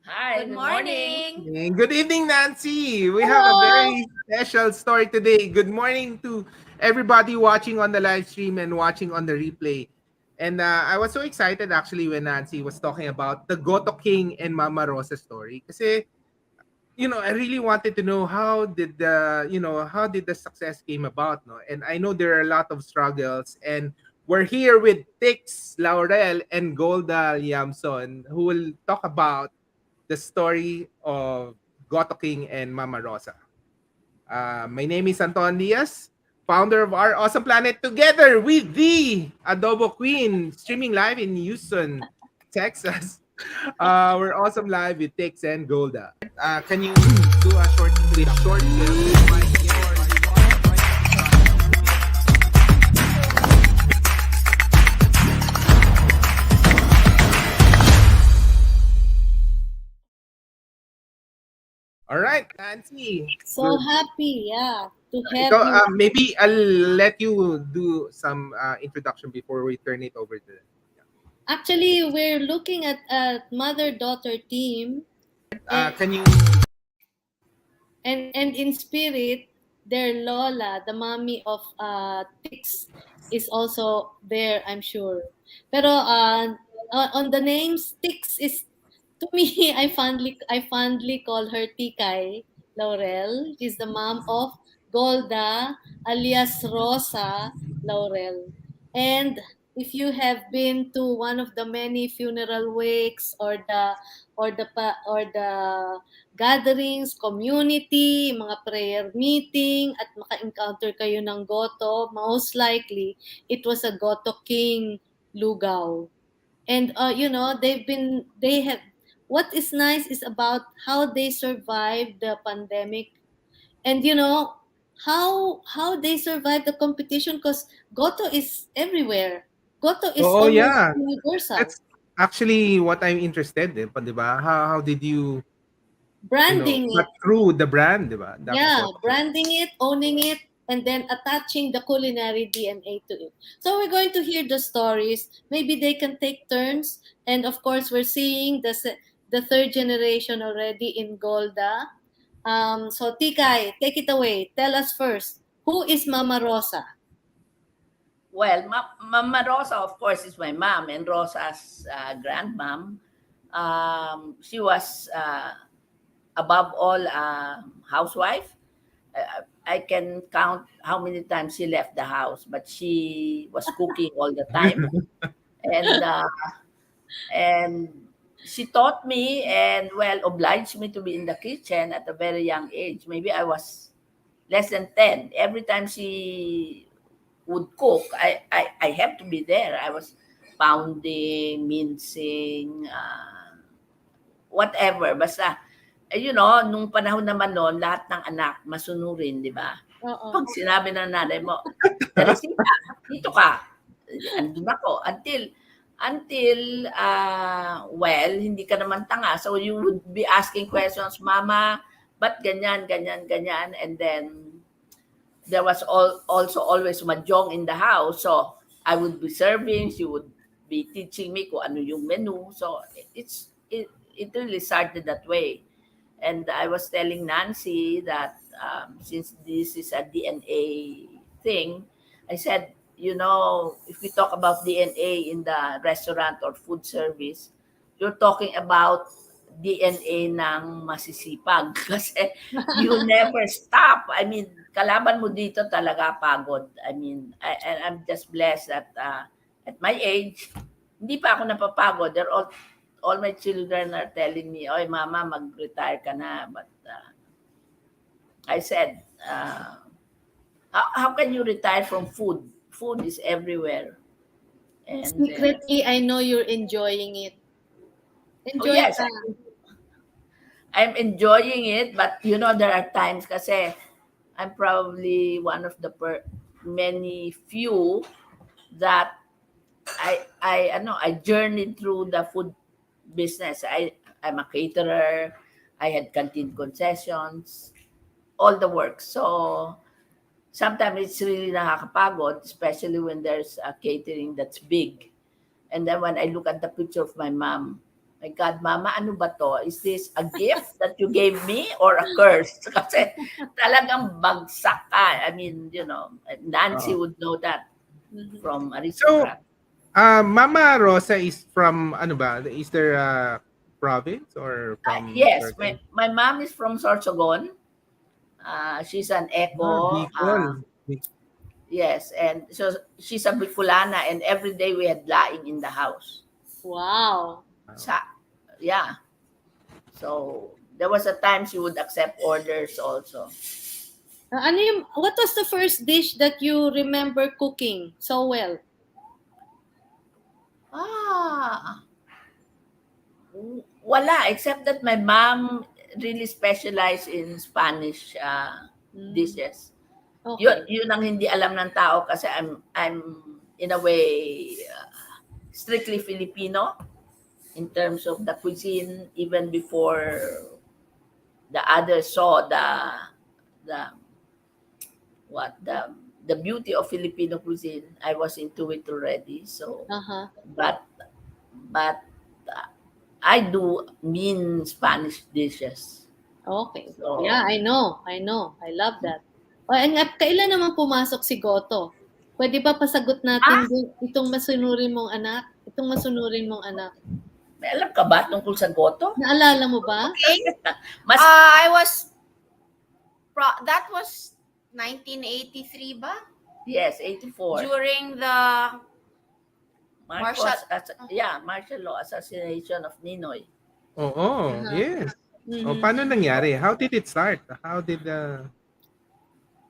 Hi, Good good morning. morning. Good evening, Nancy. We have a Hello. very special story today. Good morning to everybody watching on the live stream and watching on the replay. And I was so excited actually when Nancy was talking about the Goto King and Mama Rosa story. Kasi, I really wanted to know how did the success came about, no? And I know there are a lot of struggles, and we're here with Tix Laurel and Golda Liamson, who will talk about the story of Goto King and Mama Rosa. My name is Anton Diaz, founder of Our Awesome Planet, together with the Adobo Queen, streaming live in Houston, Texas. We're awesome live with Tix and Golda. Can you do a short introduction? All right, Nancy. So happy, yeah, to have Ikaw, you. maybe I'll let you do some introduction before we turn it over to them. Actually, we're looking at a mother-daughter team, and, Can you? and in spirit, their Lola, the mommy of Tix, is also there, I'm sure. Pero on the names, Tix is to me, I fondly call her Tikay Laurel. She's the mom of Golda, alias Rosa Laurel. And if you have been to one of the many funeral wakes or the gatherings, community, mga prayer meeting, at maka-encounter kayo ng Goto, most likely it was a Goto King Lugaw. And they have what is nice is about how they survived the pandemic, and how they survived the competition, because Goto is everywhere. Goto is Oh almost yeah, universal. that's actually what I'm interested in, pa, 'di ba? How did you, Branding cut it. through the brand, 'di ba? Yeah, What branding it, owning it, and then attaching the culinary DNA to it. So we're going to hear the stories. Maybe they can take turns. And of course, we're seeing the third generation already in Golda. So Tikay, take it away. Tell us first, who is Mama Rosa? Well, Mama Rosa, of course, is my mom and Rosa's grandmom. She was, above all, a housewife. I can count how many times she left the house, but she was cooking all the time. And and she taught me and, well, obliged me to be in the kitchen at a very young age. Maybe I was less than 10. Every time she would cook, I have to be there. I was pounding, mincing, whatever. Basta, nung panahon naman noon, lahat ng anak masunurin, di ba? Oo. Pag sinabi ng nanay mo, Teresita, dito ka. Andun ako. Well, hindi ka naman tanga. So you would be asking questions, Mama, ba't ganyan, ganyan, ganyan? And then there was also always mahjong in the house. So I would be serving, she would be teaching me kung ano yung menu. So it really started that way. And I was telling Nancy that, since this is a DNA thing, I said, if we talk about DNA in the restaurant or food service, you're talking about DNA ng masisipag kasi you never stop. I mean, kalaban mo dito talaga pagod. I mean, and I'm just blessed that, at my age, hindi pa ako napapagod. All my children are telling me, "Oy, mama, mag-retire ka na." But I said, how can you retire from food? Food is everywhere. And Secretly, I know you're enjoying it. oh Enjoy yes, ka. I'm enjoying it, but there are times kasi I'm probably one of the many few that I journeyed through the food business. I'm a caterer. I had canteen concessions, all the work. So sometimes it's really nakakapagod, especially when there's a catering that's big. And then when I look at the picture of my mom, My God, Mama, ano ba to? Is this a gift that you gave me or a curse? Kasi talagang bagsak ka. I mean, Nancy Oo. would know that Mhm. from So, aristocrat. Mama Rosa is from ano ba? The Eastern province or from Yes, certain? my mom is from Sorsogon. She's an echo. Bicol. Yes, and so she's a Bicolana, and every day we had laing in the house. Wow. Sa, yeah. So there was a time she would accept orders also. What was the first dish that you remember cooking so well? Ah, wala, except that my mom really specialized in Spanish Mm, dishes. Yun, okay. yun ang hindi alam ng tao kasi I'm in a way strictly Filipino in terms of the cuisine even before the others saw the what the beauty of Filipino cuisine. I was into it already. So, Uh-huh. but but I do mean Spanish dishes. Okay. Yeah, So, I know. I know. I love that. O, kailan naman pumasok si Goto? Pwede ba pasagot natin itong masunurin mong anak? Itong masunurin mong anak. may alam ka ba tungkol sa goto? Naalala mo ba? Okay. Mas That was 1983 ba? yes, 84. During the Marcos, martial martial law assassination of Ninoy. Oo, Uh-huh. yes. O, Mhm. paano nangyari? How did it start? How did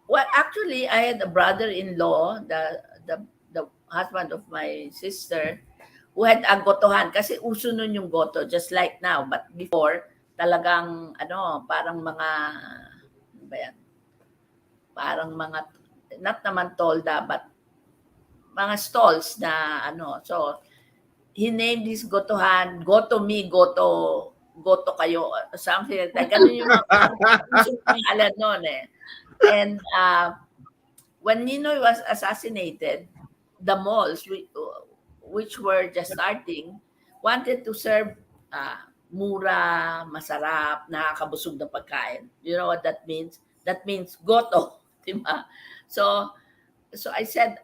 Well, actually, I had a brother-in-law, the husband of my sister, who had a gotohan. Kasi uso nun yung goto, just like now. But before, talagang, parang mga, ano ba yan? Parang mga, not naman tolda, but mga stalls na, So, he named his gotohan, Goto me, Goto kayo, something like that. Ganun yung mga usong pangalan nun eh. And when Ninoy was assassinated, the malls, which were just starting, wanted to serve mura, masarap, nakakabusog na pagkain. You know what that means? That means goto, di ba? So, I said,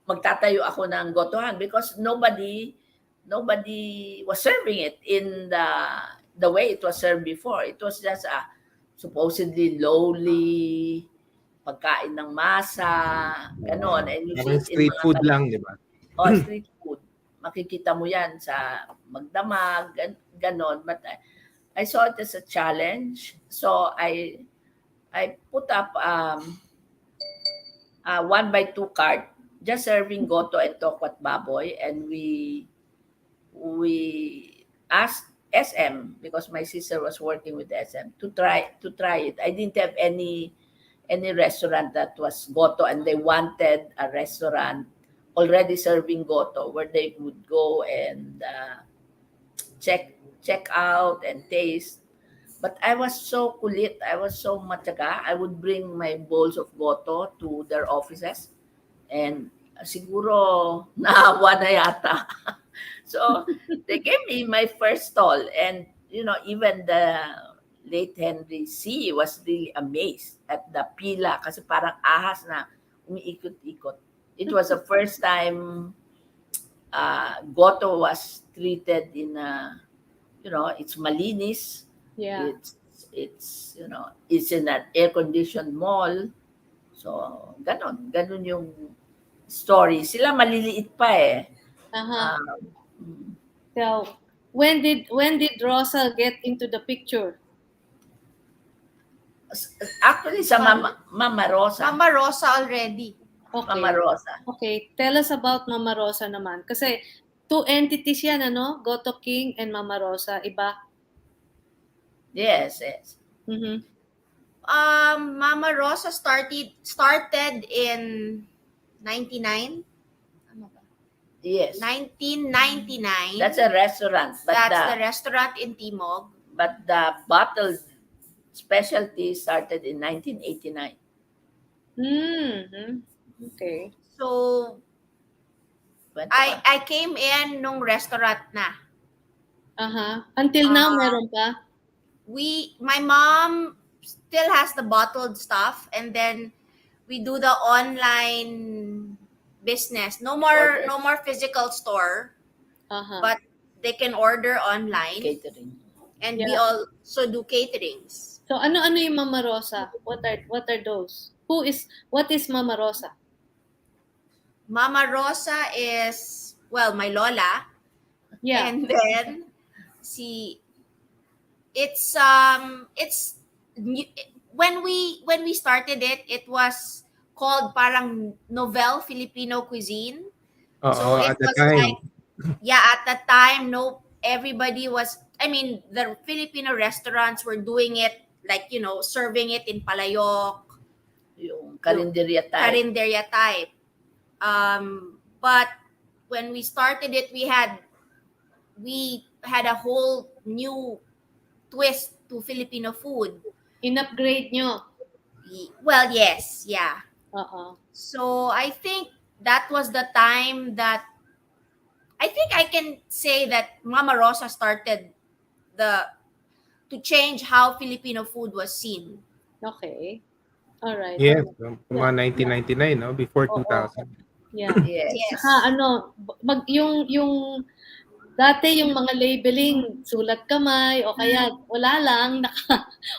magtatayo ako ng gotohan because nobody was serving it in the way it was served before. It was just a supposedly lowly pagkain ng masa, gano'n. And you see parang it in street mga food lang, di ba? street food. Makikita mo yan sa magdamag, gano'n. But I saw it as a challenge. So I put up 1 by 2 cart, just serving goto and tokwat baboy. And we asked SM because my sister was working with SM to try it. I didn't have any restaurant that was goto, and they wanted a restaurant already serving goto where they would go and check out and taste. But I was so kulit, I was so matyaga. I would bring my bowls of goto to their offices, and siguro naawa na yata. So they gave me my first stall, and even the late Henry C was really amazed at the pila kasi parang ahas na umiikot-ikot. It was the first time Goto was treated in it's malinis. Yeah. It's in an air-conditioned mall. So, ganon yung story. Sila maliliit pa eh. Uh-huh. Mm. So, when did Rosa get into the picture? Actually, sa Mama Rosa. Mama Rosa already. Okay. Mama Rosa. Okay, tell us about Mama Rosa naman. Kasi two entities yan, Goto King and Mama Rosa, iba? Yes. Mhm. Mama Rosa started in 99. Ano ba? Yes. 1999. That's a restaurant. That's the restaurant in Timog. But the bottled specialty started in 1989. Mm-hmm. Okay. So, I came in nung restaurant na. Until now, Uh, meron pa? My mom still has the bottled stuff, and then we do the online business. No more physical store, but they can order online, Catering. and we Yeah. also do caterings. So ano yung Mama Rosa? What are those? What is Mama Rosa? Mama Rosa is, well, my lola, Yeah. and then si it's when we started it, it was called parang novel Filipino cuisine. So Oo, it at the was time. like, yeah, at the time, no, everybody was, I mean, the Filipino restaurants were doing it, like, serving it in palayok, Yung karinderya type. carinderia type. But when we started it, we had a whole new twist to Filipino food. In-upgrade nyo. Well, yes, yeah. Oo. So I think that was the time that I think I can say that Mama Rosa started the to change how Filipino food was seen. Okay. Alright. Yes, Alright. mga 1999, no? Before Oo. 2000. Yeah. Yes. Yes. Yung dati yung mga labeling, sulat kamay, o kaya wala lang,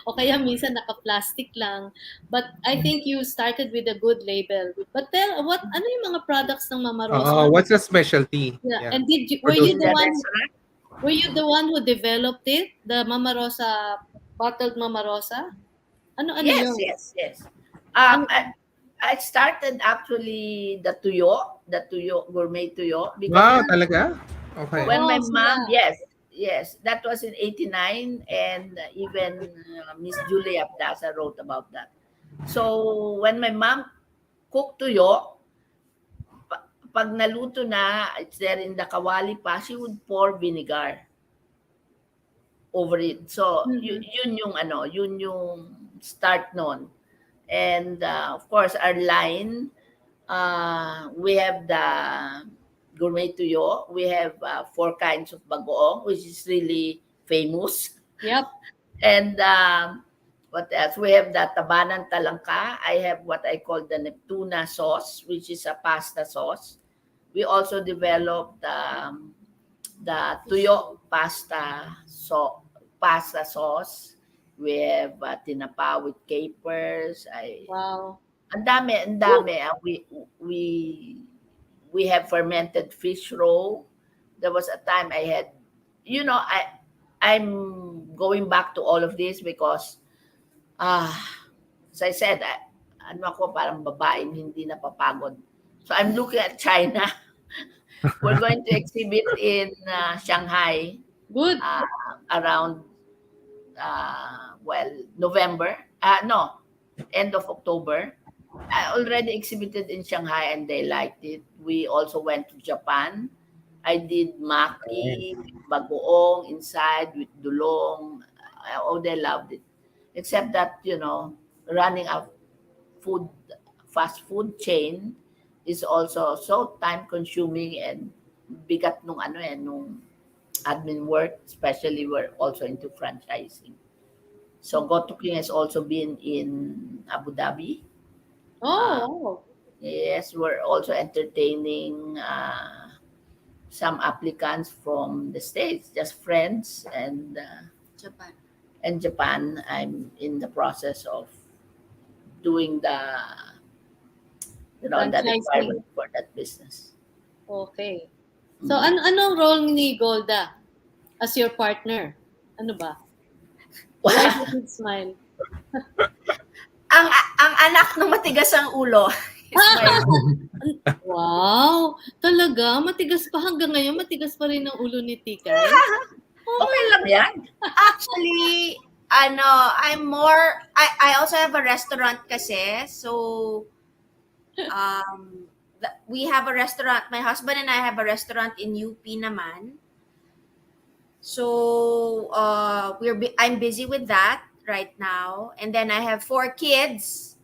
o kaya minsan naka-plastic lang. But I think you started with a good label. But ano yung mga products ng Mama Rosa? What's the specialty? Yeah. Yeah. And For In the restaurant, were you the one who developed it? The Mama Rosa, bottled Mama Rosa? Ano yes, yun? yes. I started actually the tuyo, gourmet tuyo. Wow, talaga? Okay. When my Oh, mom, sila. yes, that was in 89, and even Miss Julia Abdasa wrote about that. So when my mom cooked tuyo, pag naluto na, it's there in the kawali pa, she would pour vinegar over it. So yun yung start nun. And of course, our line, we have the gourmet tuyo. We have 4 kinds of bagoong, which is really famous. Yep. And what else? We have the tabanan talangka. I have what I call the Neptuna sauce, which is a pasta sauce. We also developed the tuyo pasta sauce. We have tinapa with capers. Wow. Ang dami. We have fermented fish roe. There was a time I had, I'm going back to all of this because, as I said, ako parang babaeng hindi napapagod. So I'm looking at China. We're going to exhibit in Shanghai Good. around November. End of October. I already exhibited in Shanghai and they liked it. We also went to Japan. I did maki, bagoong inside with dulong. They loved it. Except that, running a fast food chain is also so time consuming and bigat nung admin work, especially we're also into franchising. So Goto King has also been in Abu Dhabi. Oh. Yes, we're also entertaining some applicants from the States, just friends, and Japan. I'm in the process of doing the Franchising. requirement for that business. Okay. So anong role ni Golda as your partner? Ano ba? Why did you smile? Ang anak ng matigas ang ulo. Wow! Talaga? Matigas pa hanggang ngayon? Matigas pa rin ang ulo ni Tikay? Okay lang yan. Actually, I'm more, I also have a restaurant kasi. So, we have a restaurant. My husband and I have a restaurant in UP naman. So, I'm busy with that right now. And then I have 4 kids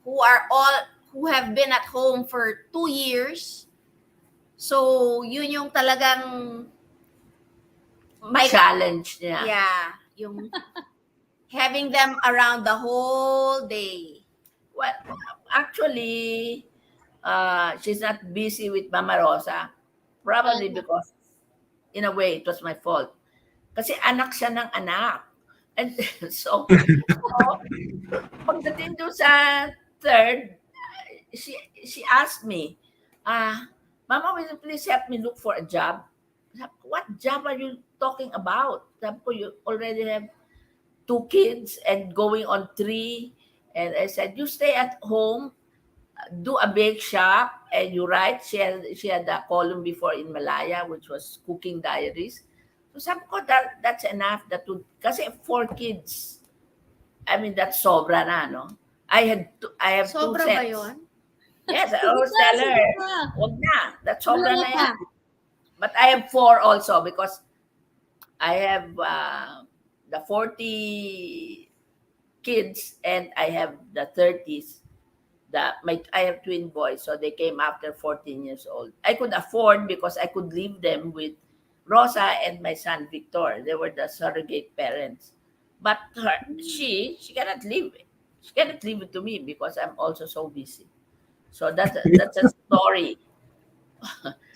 who have been at home for 2 years. So, yun yung talagang My challenge niya. yeah, yung having them around the whole day. Well, actually, she's not busy with Mama Rosa. Probably because, in a way, it was my fault. Kasi anak siya ng anak. And so pagdating doon sa third, she asked me, Mama, will you please help me look for a job? Sabi ko, what job are you talking about? Sabi ko, you already have 2 kids and going on 3. And I said, you stay at home, do a bake shop, and you write. She had a column before in Malaya, which was cooking diaries. So sabi ko, that's enough. Kasi 4 kids. I mean, that's sobra na, no? I have 2 Sobra ba sets. yun? Yes, I always tell her, wag na. That's sobra Wala na pa. yan. But I have 4 also because I have the 40 kids and I have the 30s. I have twin boys, so they came after 14 years old. I could afford because I could leave them with Rosa and my son Victor. They were the surrogate parents. But she cannot leave it. She cannot leave it to me because I'm also so busy. So that's a story.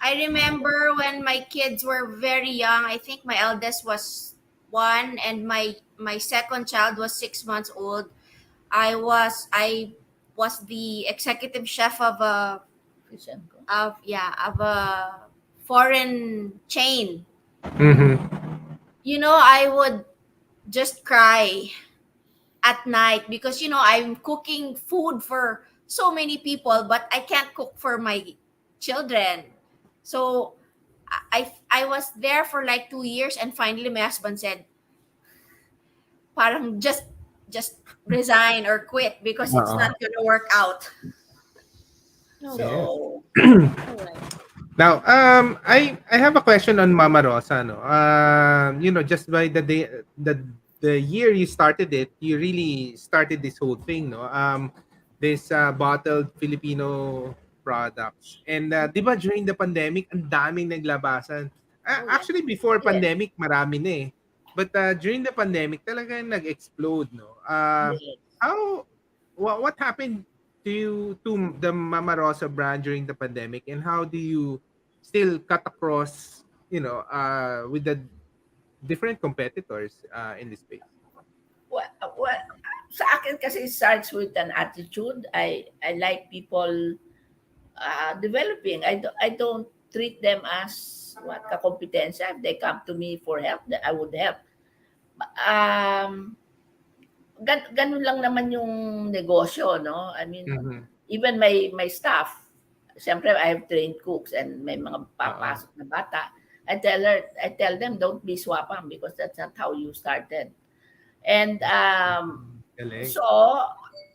I remember when my kids were very young. I think my eldest was 1 and my second child was 6 months old. I was the executive chef of a foreign chain. Mm-hmm. You know, I would just cry at night because I'm cooking food for so many people, but I can't cook for my children. So I was there for like 2 years, and finally my husband said, "Parang just resign or quit because it's not gonna work out." So Now, I have a question on Mama Rosa. No, just by the year you started it, you really started this whole thing. No, this bottled Filipino products. And di ba during the pandemic, ang daming naglabasan. Actually, before pandemic, marami na eh. But during the pandemic, talaga nag-explode. No, how what happened to the Mama Rosa brand during the pandemic, and how do you still cut across with the different competitors in this space? well, sa akin kasi it starts with an attitude. I like people developing. I don't treat them as what kakompetensya. If they come to me for help, that I would help. Um, ganun lang naman yung negosyo, no? I mean, Mhm. even my staff, siyempre I have trained cooks and may mga papasok na bata. I tell them, don't be swapang because that's not how you started. And Galing. so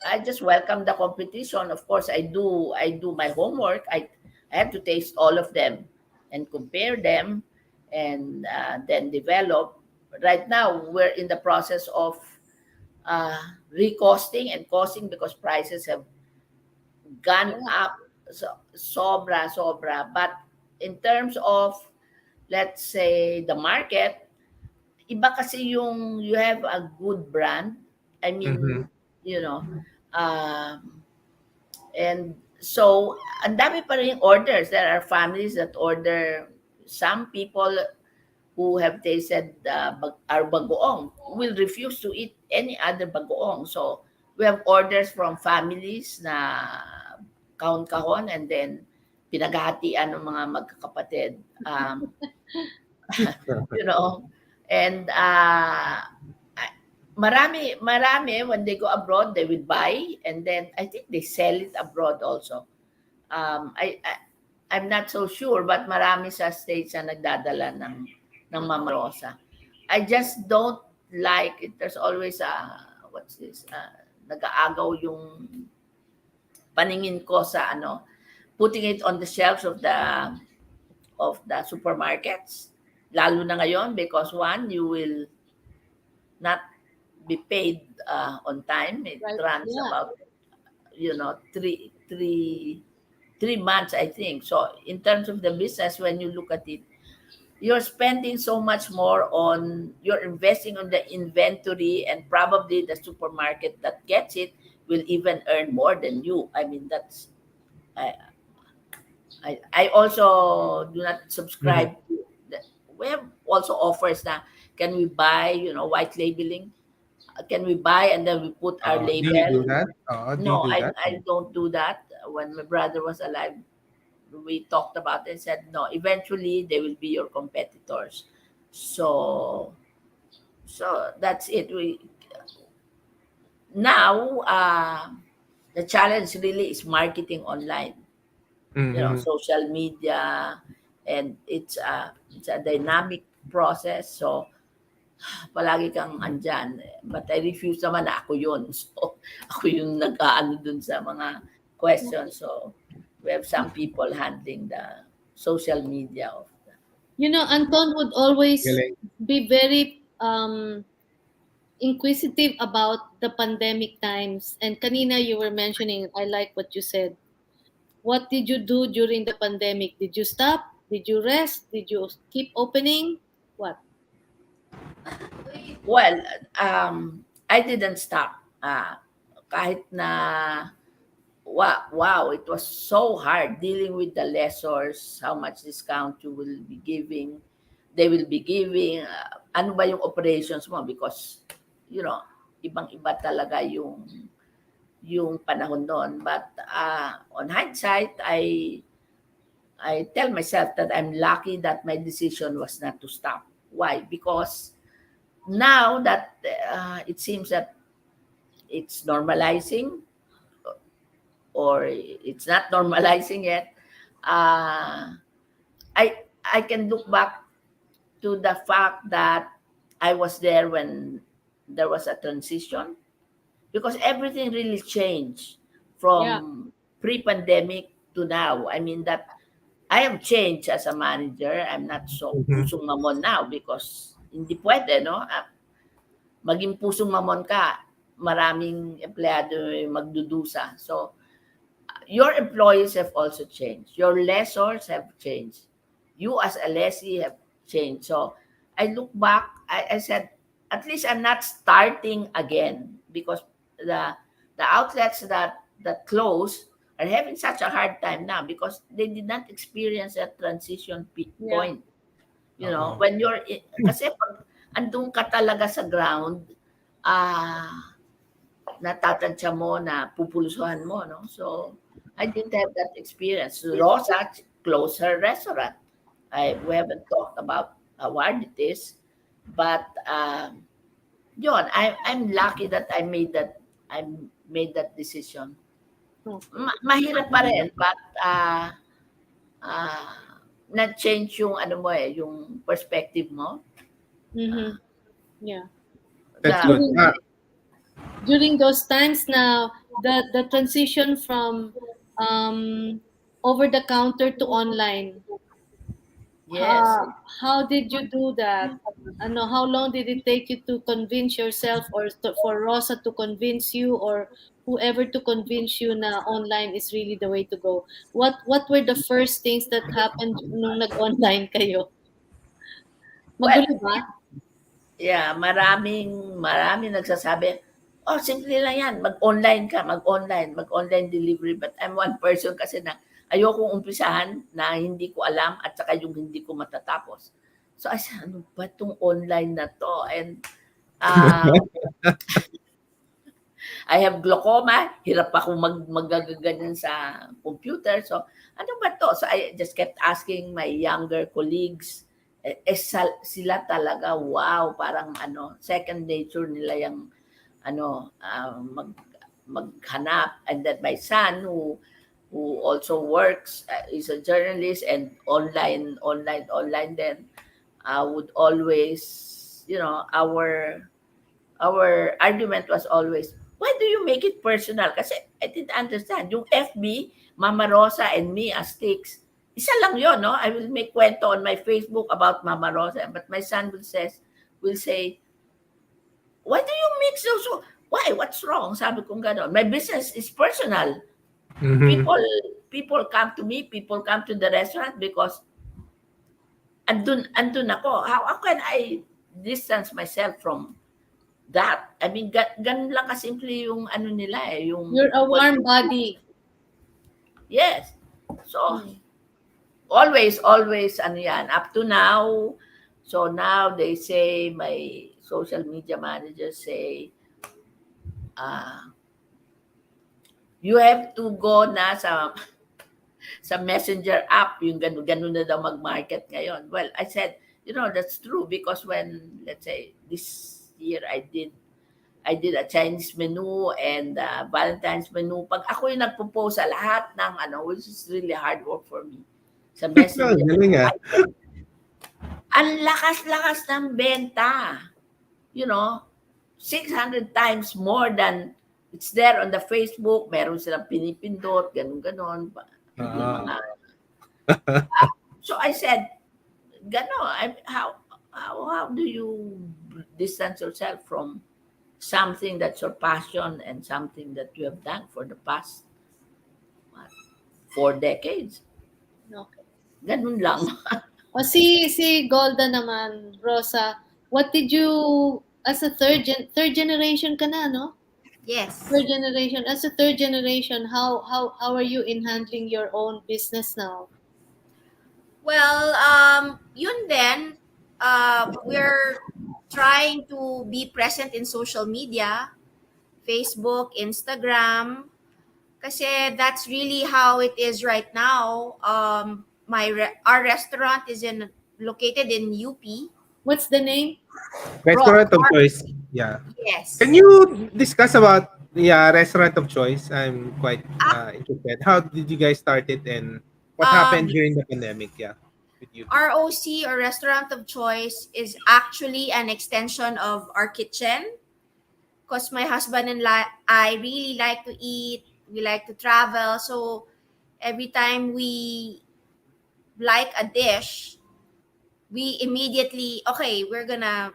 I just welcome the competition. Of course, I do my homework. I have to taste all of them and compare them and then develop. Right now, we're in the process of recosting and costing because prices have gone up sobra. But in terms of, let's say, the market, iba kasi yung you have a good brand. I mean, Mhm. you know, and so ang dami pa rin orders. There are families that order. Some people who have tasted our bagoong will refuse to eat any other bagoong. So we have orders from families na kahon-kahon and then pinaghahatian ng mga magkakapatid. You know, and marami when they go abroad they will buy and then I think they sell it abroad also. I'm not so sure but marami sa states na nagdadala ng Mama Rosa. I just don't like it. There's always what's this? Nag-aagaw yung paningin ko sa putting it on the shelves of the supermarkets. Lalo na ngayon because one, you will not be paid on time. It runs about 3 months, I think. So in terms of the business, when you look at it, you're spending so much more on, you're investing on the inventory, and probably the supermarket that gets it will even earn more than you. I mean, that's, I, I also do not Mhm. subscribe to the, we have also offers na, can we buy, white labeling? Can we buy and then we put our Do you do label? that? Do you No, do I, that? I don't do that. When my brother was alive, we talked about it and said, no, eventually they will be your competitors. So, so that's it. We now the challenge really is marketing online. Mhm. Social media, and it's a dynamic process. So palagi kang andyan. But I refuse naman na ako yun. So ako yung nag-aano dun sa mga questions. So we have some people handling the social media of Anton would always Galing. be very inquisitive about the pandemic times. And kanina you were mentioning, I like what you said. What did you do during the pandemic? Did you stop? Did you rest? Did you keep opening? What? well, I didn't stop. Kahit na wow, it was so hard dealing with the lessors, how much discount you will be giving, they will be giving, ano ba yung operations mo, because ibang-iba talaga yung panahon noon. But on hindsight, I tell myself that I'm lucky that my decision was not to stop. Why? Because now that it seems that it's normalizing, or it's not normalizing yet, uh, I can look back to the fact that I was there when there was a transition, because everything really changed Yeah. from pre-pandemic to now. I mean that I have changed as a manager. I'm not so Mhm. pusong mamon now, because hindi pwede, no? Maging pusong mamon ka, maraming empleyado yung magdudusa. So your employees have also changed. Your lessors have changed. You as a lessee have changed. So I look back, I said, at least I'm not starting again, because the the outlets that close are having such a hard time now, because they did not experience that transition Yeah. point. Oo. When kasi pag andun ka talaga sa ground, natatantya mo na pupulusuhan mo, no? So, I didn't have that experience. Rosa closed her restaurant. We haven't talked about how hard it is, but yun, I'm lucky that I made that decision. Okay. Mahirap pa rin, but uh, nag-change yung ano mo yung perspective mo. Mm-hmm. Yeah. That's The good. During those times now, the transition from um, over the counter to online, yes, how did you do that? How long did it take you to convince yourself, or for Rosa to convince you, or whoever to convince you na online is really the way to go? What were the first things that happened nung nag-online kayo? well, Magulo ba? yeah, maraming nagsasabi, "Oh, simple lang 'yan, mag-online ka, mag-online delivery." But I'm one person kasi na ayokong umpisahan na hindi ko alam at saka yung hindi ko matatapos. So, I said, "Ano ba 'tong online na 'to?" And, ah, I have glaucoma, hirap ako magaganyan sa computer. So, ano ba 'to? So, I just kept asking my younger colleagues, sila talaga, wow, parang second nature nila yung maghanap. And then my son who also works, is a journalist and online then, would always, our argument was always, why do you make it personal? Kasi I didn't understand. Yung FB, Mama Rosa and me as sticks, isa lang yon, no? I will make kwento on my Facebook about Mama Rosa, but my son will say, why do you mix those? Why? What's wrong? Sabi kong gano'n. My business is personal. Mhm. People people come to me, people come to the restaurant because andun ako. How can I distance myself from that? I mean, ganun lang kasimple yung ano nila yung You're a what warm they do. body. Yes. So, Mm. always, ano yan, up to now. So now they say, my social media managers say, you have to go na sa messenger app, yung ganun na daw mag-market ngayon. Well, I said, that's true because when, let's say, this year I did a Chinese menu and Valentine's menu. Pag ako yung nagpo-post sa lahat ng which is really hard work for me, sa messenger, Galing ah. ang lakas-lakas ng benta. 600 times more than it's there on the Facebook. Meron silang pinipindot, ganun-ganon. Yung mga... So I said, how do you distance yourself from something that's your passion and something that you have done for the past 4 decades? Okay. Ganun lang. O si Golda naman, Rosa, what did you, as a third generation ka na, no? Yes. Third generation. As a third generation, how are you in handling your own business now? Well, yun din, we're trying to be present in social media, Facebook, Instagram, kasi that's really how it is right now. Our restaurant is located in UP. What's the name? Restaurant of Rock. choice. Yeah. Yes. Can you discuss about restaurant of choice? I'm quite interested. How did you guys start it and what happened during the pandemic? Yeah. With you. ROC, or Restaurant of Choice, is actually an extension of our kitchen, because my husband and I really like to eat. We like to travel. So every time we like a dish, we immediately, okay, we're gonna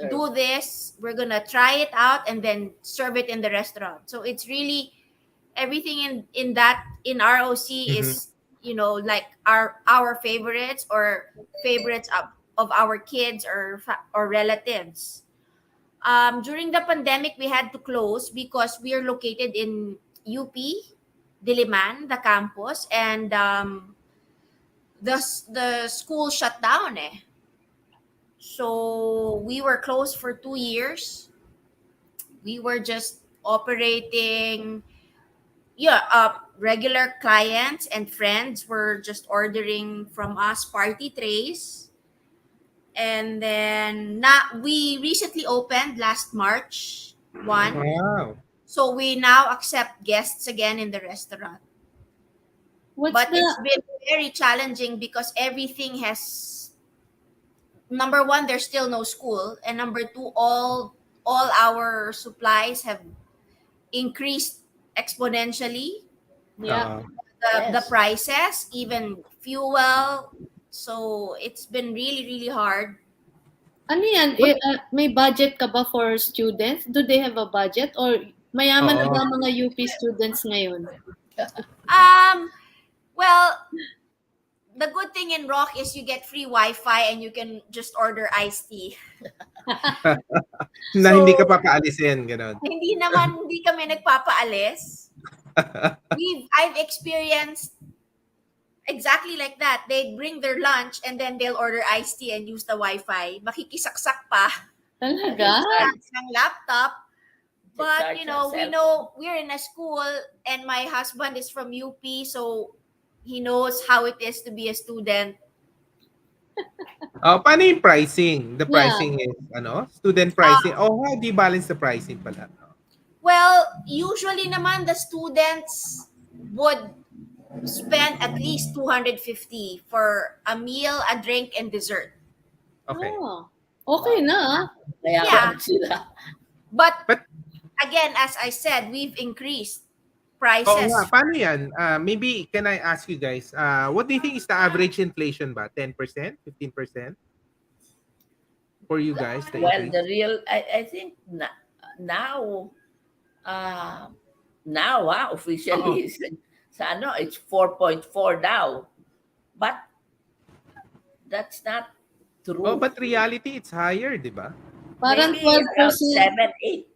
do this, we're gonna try it out and then serve it in the restaurant. So it's really everything in ROC is like our favorites or favorites of our kids or relatives. During the pandemic, we had to close because we are located in UP Diliman, the campus, and the school shut down. So we were closed for 2 years. We were just operating. Regular clients and friends were just ordering from us party trays. And then we recently opened last March 1. Wow. So we now accept guests again in the restaurant. But it's been very challenging because everything has, number one, there's still no school, and number two, all our supplies have increased exponentially. Yeah. The prices, even fuel. So it's been really, really hard. Ano yan? May budget ka ba for students? Do they have a budget? Or mayaman na ba mga UP students ngayon? Well, the good thing in Rock is you get free Wi-Fi and you can just order iced tea. Na hindi ka papaalisin, gano'n. Hindi kami nagpapaalis. I've experienced exactly like that. They bring their lunch and then they'll order iced tea and use the Wi-Fi. Makikisaksak pa. Talaga? Ng laptop. But, we know we're in a school and my husband is from UP, so he knows how it is to be a student. Paano yung pricing? The pricing is, student pricing. How do you balance the pricing pala? Well, usually naman the students would spend at least 250 for a meal, a drink, and dessert. Okay. Okay na. Sila. But again, as I said, we've increased prices. Paano yan? Maybe, can I ask you guys, what do you think is the average inflation ba? 10%? 15%? For you guys? Well, the real, I think now, officially, it's 4.4 now. But That's not true. Oh, but reality, it's higher, di ba? Parang Maybe around 12%. 7, 8.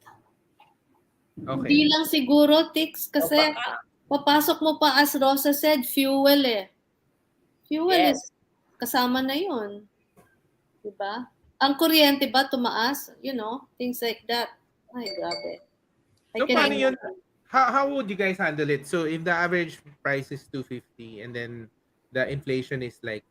Hindi Okay. lang siguro, Tix, O kasi baka, papasok mo pa, as Rosa said, fuel eh. Fuel yes. is kasama na yun. Diba? Ang kuryente ba tumaas? You know, things like that. Ay, grabe. I So, can paano yun? imagine. How would you guys handle it? So, if the average price is 250 and then the inflation is like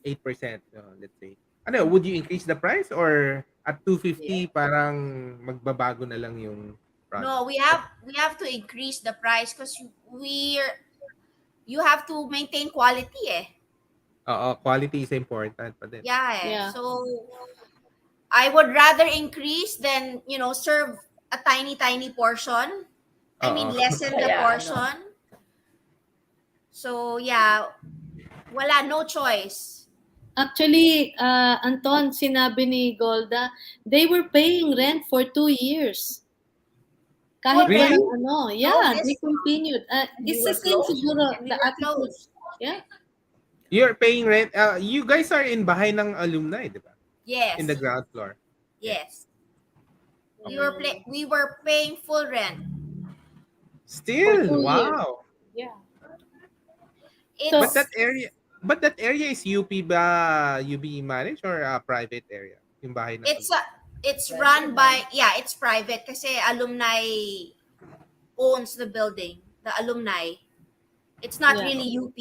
8%, let's say. Ano, would you increase the price or at Yeah. 250 parang magbabago na lang yung No, product? we have to increase the price because you have to maintain quality eh. Oo, quality is important pa din. Yeah, eh. Yeah. So I would rather increase than, serve a tiny portion. I mean, Oo. lessen the Kaya portion. So yeah, no choice. Actually, Anton, sinabi ni Golda, they were paying rent for 2 years. Kahit Really? walang ano. No, Yeah, they this continued. and we It's the were same close. siguro, and we the were attitude. closed. Yeah. You're paying rent. You guys are in bahay ng alumni, di ba? In the Yes, ground floor. Yeah. yes. Mm, We were paying full rent. for Still, 2 years. wow. Yeah. So, But It's that area is UP ba UB managed or a private area? Yung bahay ng it's alumni. a, it's run by, it's private kasi alumni owns the building, the alumni. It's not yeah. really UP.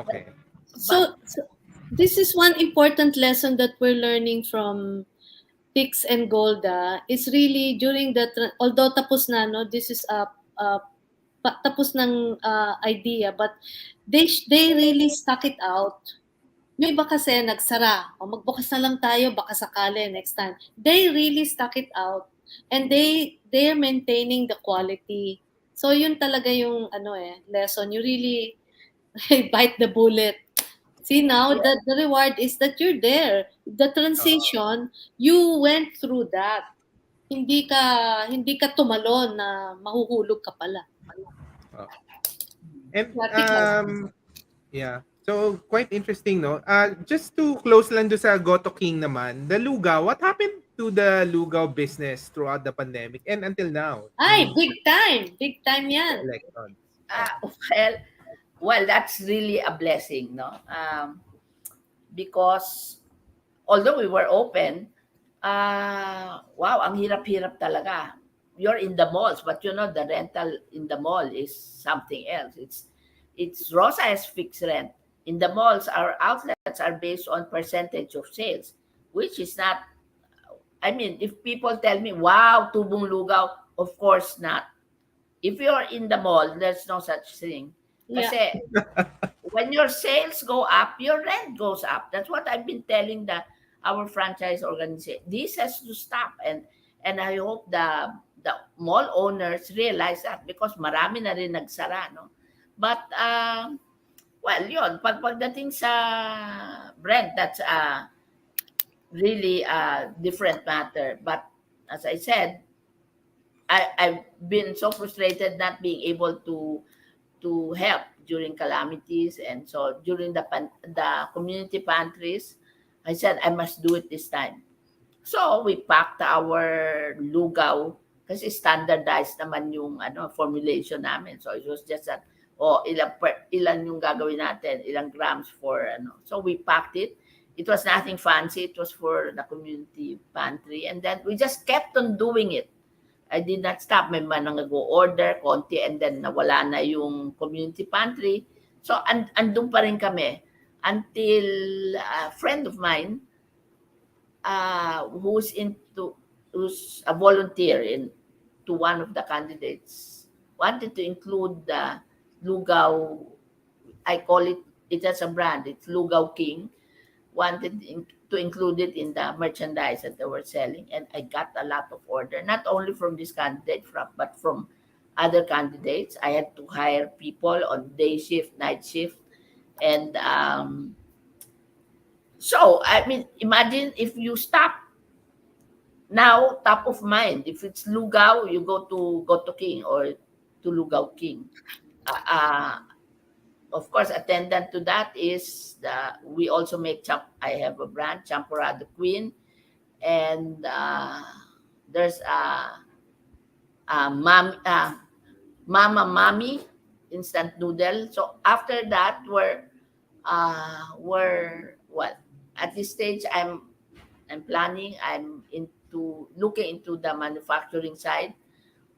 Okay. So, this is one important lesson that we're learning from Pix and Golda is really during the although tapos na no, this is a tapos ng idea, but they really stuck it out. Yung iba kasi nagsara, o magbukas na lang tayo baka sakali next time. They really stuck it out and they're maintaining the quality. So yun talaga yung lesson. You really bite the bullet. See now Yeah. the reward is that you're there. The transition, you went through that. Hindi ka tumalon na mahuhulog ka pala. Oh. And Practical. yeah. So quite interesting, no? Just to close lang do sa Goto King naman, the lugaw, what happened to the lugaw business throughout the pandemic and until now? Ay, Yung big time yan. elections. Well, that's really a blessing, no? Because although we were open, wow, ang hirap-hirap talaga. You're in the malls, but the rental in the mall is something else. It's Rosa has fixed rent. In the malls, our outlets are based on percentage of sales, which is not. I mean, if people tell me, "Wow, tubong lugaw," of course not. If you're in the mall, there's no such thing. Yeah. Kasi when your sales go up, your rent goes up. That's what I've been telling our franchise organization. This has to stop, and I hope the mall owners realize that because marami na rin nagsara, no. But well, yun, pagdating sa rent, that's really a different matter. But as I said, I've been so frustrated not being able to help during calamities, and so during the community pantries, I said I must do it this time. So we packed our lugaw kasi standardized naman yung formulation namin. So it was just that ilan yung gagawin natin, ilang grams for So we packed it. It was nothing fancy. It was for the community pantry, and then we just kept on doing it. I did not stop. May man nag-order, konti, and then nawala na yung community pantry. So, andun pa rin kami until a friend of mine who's a volunteer to one of the candidates wanted to include the lugaw. I call it as a brand. It's Lugaw King. Wanted to include it in the merchandise that they were selling, and I got a lot of order, not only from this candidate, but from other candidates. I had to hire people on day shift, night shift, and so I mean, imagine if you stop now, top of mind. If it's Lugaw, you go to Goto King or to Lugaw King. Uh, uh, of course, attendant to that is we also make I have a brand, Champurrado Queen, and there's Mama Mami instant noodle. So after that, we're what at this stage I'm planning. I'm into looking into the manufacturing side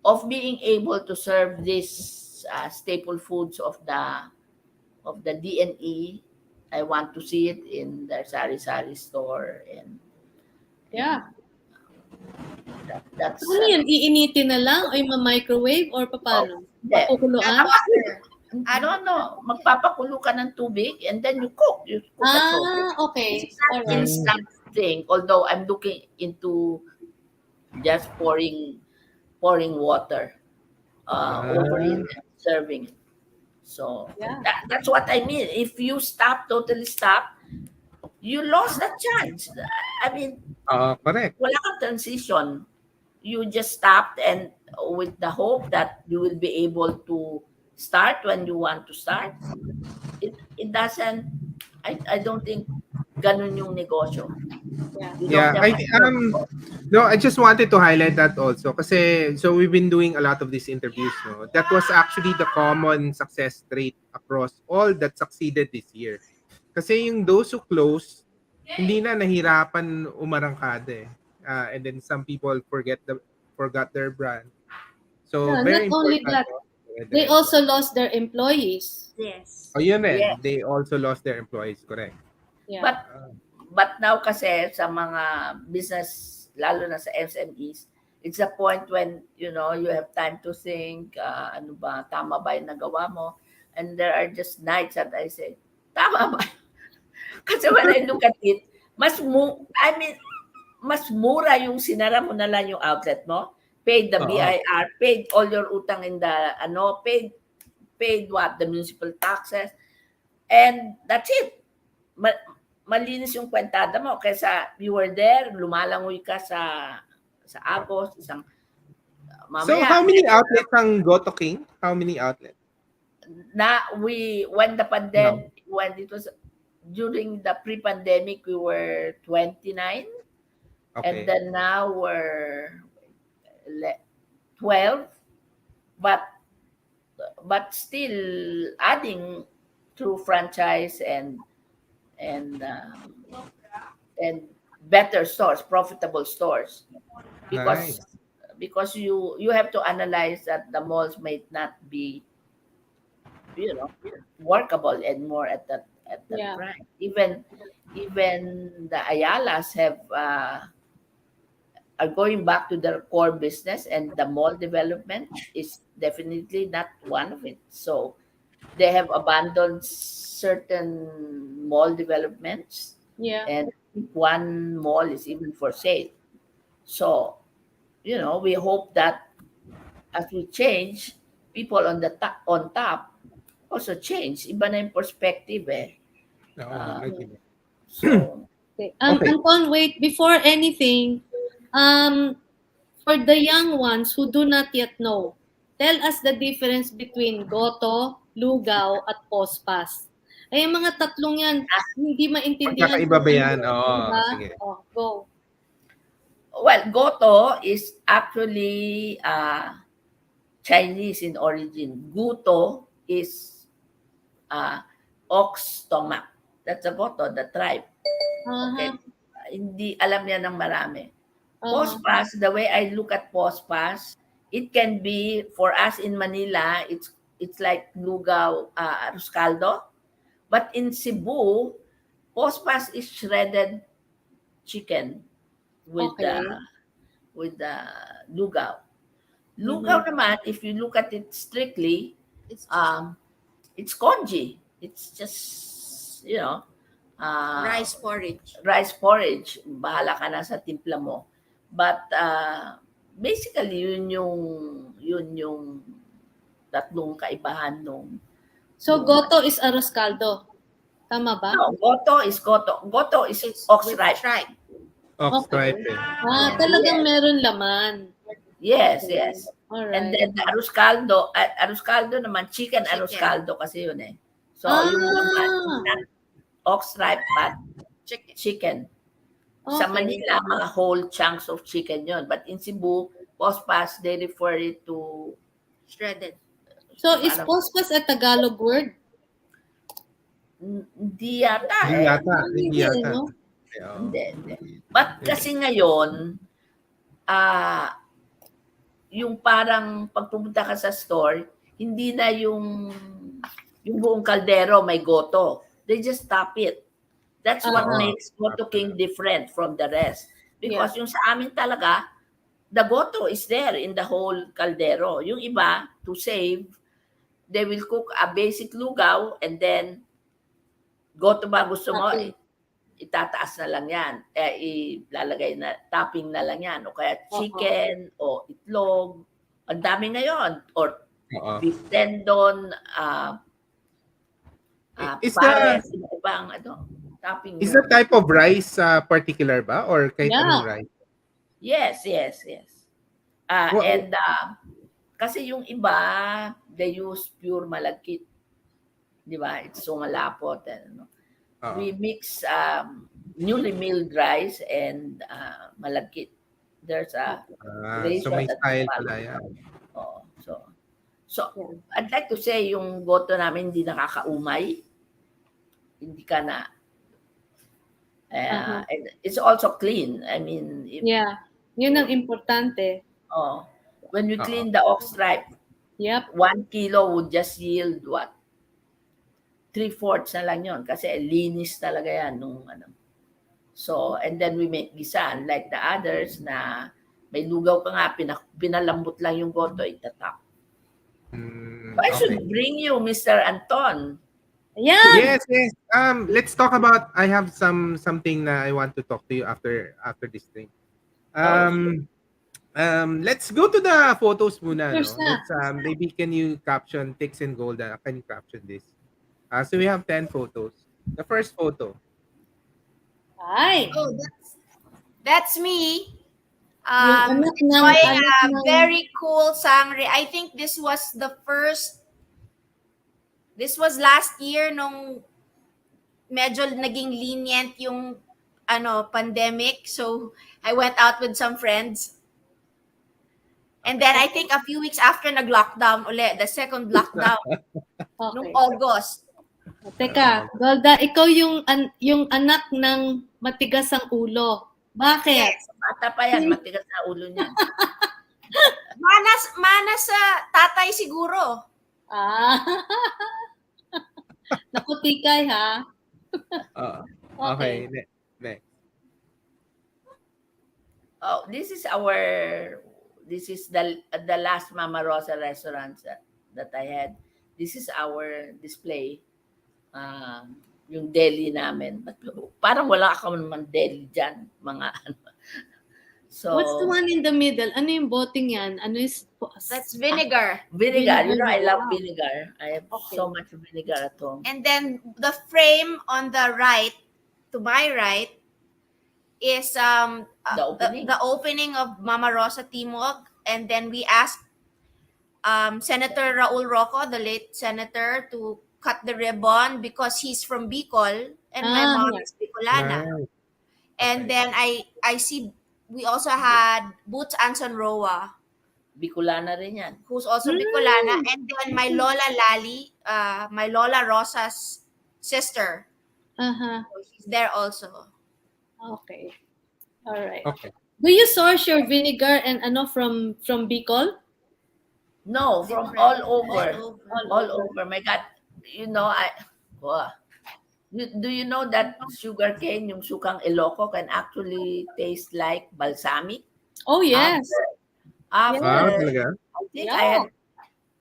of being able to serve these staple foods of the DNE. I want to see it in the sari-sari store, and Yeah. that's Ano yun? Iinitin na lang o microwave or paano? hindi. Papukuluan? No. Magpapakulo ka ng tubig and then you cook. You cook at home. Okay. It's not Alright. instant thing. Although I'm looking into just pouring water over it and serving it. So Yeah. that's what I mean. If you totally stop, you lost that chance. I mean, Correct. wala kang transition. You just stopped, and with the hope that you will be able to start when you want to start. It doesn't. I don't think ganun yung negosyo. Yeah. You Yeah, don't have no, I just wanted to highlight that also kasi so we've been doing a lot of these interviews, no. That was actually the common success rate across all that succeeded this year. Kasi yung those who closed, hindi na nahirapan umarangkada eh. And then some people forgot their brand. So Yeah, very not only important. that, they also lost their employees. Yes. Oh, yun eh. Yes. They also lost their employees, correct. Yeah. But now kasi sa mga business, lalo na sa SMEs, it's a point when, you have time to think, ano ba, tama ba yung nagawa mo? And there are just nights that I say, tama ba? Kasi when I look at it, mas mura yung sinara mo na lang yung outlet mo. Paid the BIR, paid all your utang in the, paid what? The municipal taxes. And that's it. Malinis yung kwentada mo kaysa you were there, lumalangoy ka sa Agos, isang mamaya. So how many outlets ang Goto King? How many outlets? When the pandemic, when it was during the pre-pandemic, we were 29. Okay. And then now we're 12, but still adding through franchise and better stores, profitable stores, because you have to analyze that the malls might not be workable anymore at that price. Even the Ayalas are going back to their core business, and the mall development is definitely not one of it. So they have abandoned certain mall developments, and one mall is even for sale. So, we hope that as we change, people on top also change. Iba na yung perspective eh. So, okay. Anton, wait, before anything, for the young ones who do not yet know, tell us the difference between Goto, Lugaw, at Pospas. Ay, yung mga tatlong yan, hindi maintindihan. Magkakaiba ba yan? Sige. Go. Well, Goto is actually Chinese in origin. Goto is ox stomach. That's a Goto, the tribe. Okay. Hindi alam niya ng marami. Pospas, the way I look at Pospas, it can be, for us in Manila, it's like Lugaw, arroz caldo. But in Cebu, Pospas is shredded chicken with the Lugaw. Lugaw naman, if you look at it strictly, it's congee. It's just, rice porridge. Rice porridge. Bahala ka na sa timpla mo. But basically, yun yung tatlong kaibahan nung. So, Goto is arroz caldo. Tama ba? No, Goto is Goto. Goto is ox tripe. Ox tripe. Talagang meron laman. Yes. Alright. And then the arroz caldo naman, chicken arroz caldo kasi yun eh. So, yung naman, Ah, not ox tripe, but Chicken. chicken. Sa okay. Manila, mga whole chunks of chicken yon. But in Cebu, pospas, they refer it to Shredded. So, is parang pospas a Tagalog word? hindi yata Hindi eh. yata. Hindi Hindi, yata. no? Oo. Hindi. But kasi ngayon, yung parang pagpupunta ka sa store, hindi na yung buong kaldero may goto. They just top it. That's what Oo. makes Goto King different from the rest. Because yung sa amin talaga, the goto is there in the whole kaldero. Yung iba, to save, they will cook a basic lugaw and then goto ba gusto mo, Topping. itataas na lang yan. Ilalagay na, topping na lang yan. O kaya Oo. chicken o itlog. Ang dami ngayon. Or Oo. beef tendon, Is pares, ibang topping. Is the type of rice particular ba? Or kahit Yeah. anong rice? Yes. Well- And kasi yung iba, they use pure malagkit. Di ba? It's so malapot. Oo. We mix newly milled rice and malagkit. There's a So may style pala yan. Oo. So I'd like to say yung goto namin hindi nakakaumay. Hindi ka na and it's also clean. I mean, Yeah. Yun ang importante. when we clean the ox tripe, Yep. 1 kilo would just yield what? 3/4 na lang yun kasi linis talaga yan nung So, and then we make gisa like the others na may lugaw ka nga, pinalambot lang yung goto, itatap. So I should bring you, Mr. Anton. Ayan. Yes. Let's talk about. I have something that I want to talk to you after this thing. Let's go to the photos muna. First No? na. Let's maybe can you caption Ticks and Gold? Can you caption this? So we have 10 photos. The first photo. Ay. Oh, that's me. Yung anak ng- Enjoying anak a ng- very cool sangre. I think this was last year nung medyo naging lenient yung pandemic. So I went out with some friends. And then I think a few weeks after nag-lockdown ulit, the second lockdown nung Okay. August. Teka, Golda, ikaw yung anak ng matigas ang ulo. Bakit? Yes. Bata pa yan, matigas na ulo niya. Manas sa tatay siguro. Ah. Naku, Tikay, ha? Okay. Next. Oh, this is the last Mama Rosa restaurant that I had. This is our display. Yung deli namin. Parang wala ka naman deli dyan. So, What's the one in the middle? Ano yung boting yan? Ano is... That's vinegar. vinegar. You know, I love Wow. vinegar. I have so much vinegar at home. And then the frame on the right, to my right, is The opening of Mama Rosa Timog. And then we asked Senator Raul Roco, the late senator, to cut the ribbon because he's from Bicol and my mom yeah. is Bicolana. Nice. And then I see we also had Boots Anson Roa, Bicolana rin yan. who's also Bicolana, and then my Lola Lali, my Lola Rosa's sister. Uh-huh. So she's there also. Okay. All right. Okay. Do you source your vinegar and from Bicol? No, from Different. all over. All All over. My God. You know, do you know that sugar cane, yung sukang Ilocos, can actually taste like balsamic? Oh, yes. After Talaga? I think Yeah.